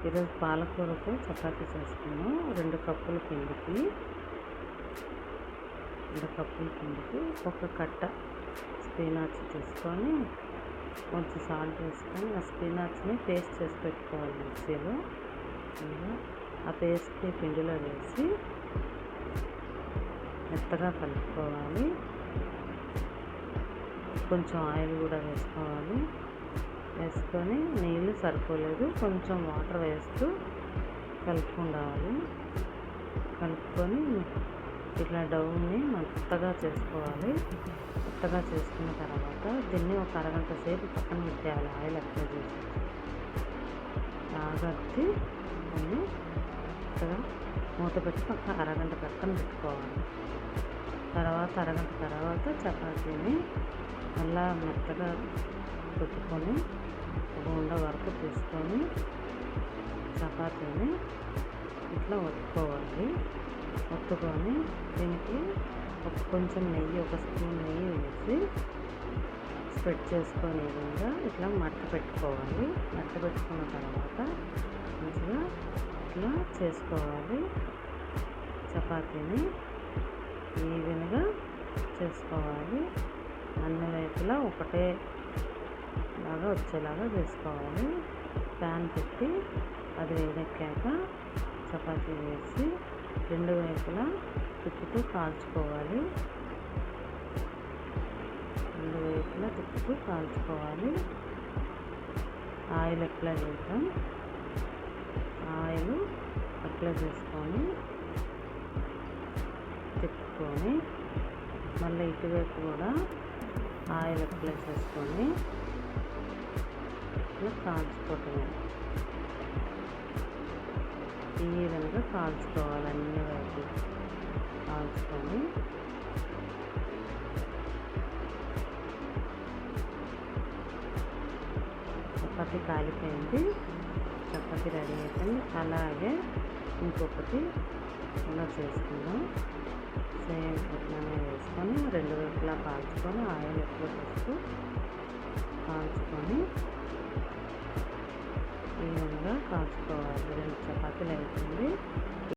ఈరోజు పాలకూరతో చపాతీ చేసుకున్నాం. 2 కప్పుల పిండికి ఒక కట్ట స్పినాచ్ తీసుకొని కొంచెం సాల్ట్ వేసుకొని ఆ స్పినాచ్ని పేస్ట్ చేసి పెట్టుకోవాలి మిక్సీలో. ఆ పేస్ట్ని పిండిలో వేసి మెత్తగా కలుపుకోవాలి. కొంచెం ఆయిల్ కూడా వేసుకోవాలి. వేసుకొని నీళ్ళు సరిపోలేదు, కొంచెం వాటర్ వేస్తూ కలుపుకుండాలి. కలుపుకొని ఇట్లా డౌని మెత్తగా చేసుకోవాలి. మెత్తగా చేసుకున్న తర్వాత దీన్ని ఒక అరగంట సేపు పక్కన పెట్టేయాలి. ఆయిల్ అప్లై చేసి ఆగట్టి కొన్ని మెత్తగా మూత పెట్టి అరగంట పక్కన పెట్టుకోవాలి. అరగంట తర్వాత చపాతీని మళ్ళా మెత్తగా పెట్టుకొని ఒక ఉండ వరకు తీసుకొని చపాతీని ఇట్లా ఒత్తుకోవాలి. ఒత్తుకొని దీనికి కొంచెం నెయ్యి, ఒక స్పూన్ నెయ్యి వేసి స్ప్రెడ్ చేసుకొని విధంగా ఇట్లా మడత పెట్టుకోవాలి. మడత పెట్టుకున్న తర్వాత మంచిగా ఇట్లా చేసుకోవాలి. చపాతీని ఈవెన్గా చేసుకోవాలి. అన్ని వైపులా ఒకటే లాగా వచ్చేలాగా చేసుకోవాలి. ప్యాన్ పెట్టి అది వేడెక్కాక చపాతీ వేసి 2 వైపులా తిప్పుతూ కాల్చుకోవాలి. 2 వైపులా తిప్పుతూ కాల్చుకోవాలి. ఆయిల్ అప్లై చేద్దాం. ఆయిల్ అప్లై చేసుకొని తిప్పుకొని మళ్ళీ ఇటువైపు కూడా ఆయిల్ అప్లై చేసుకొని ఇట్లా కాల్చుకోవటమే. ఈ విధంగా కాల్చుకోవాలి. అన్ని వైపులు కాల్చుకొని చపాతీ కాలిపోయింది. చపాతీ రెడీ అయిపోయింది. అలాగే ఇంకొకటి ఇలా చేసుకుందాం. సేమ్ ఇట్లానే వేసుకొని 2 వైపులా కాల్చుకొని ఆయిల్ ఎక్కువ వేస్తూ కాల్చుకొని ఈ విధంగా కాల్చుకోవాలి. 2 చపాతీలు అయిపోయింది.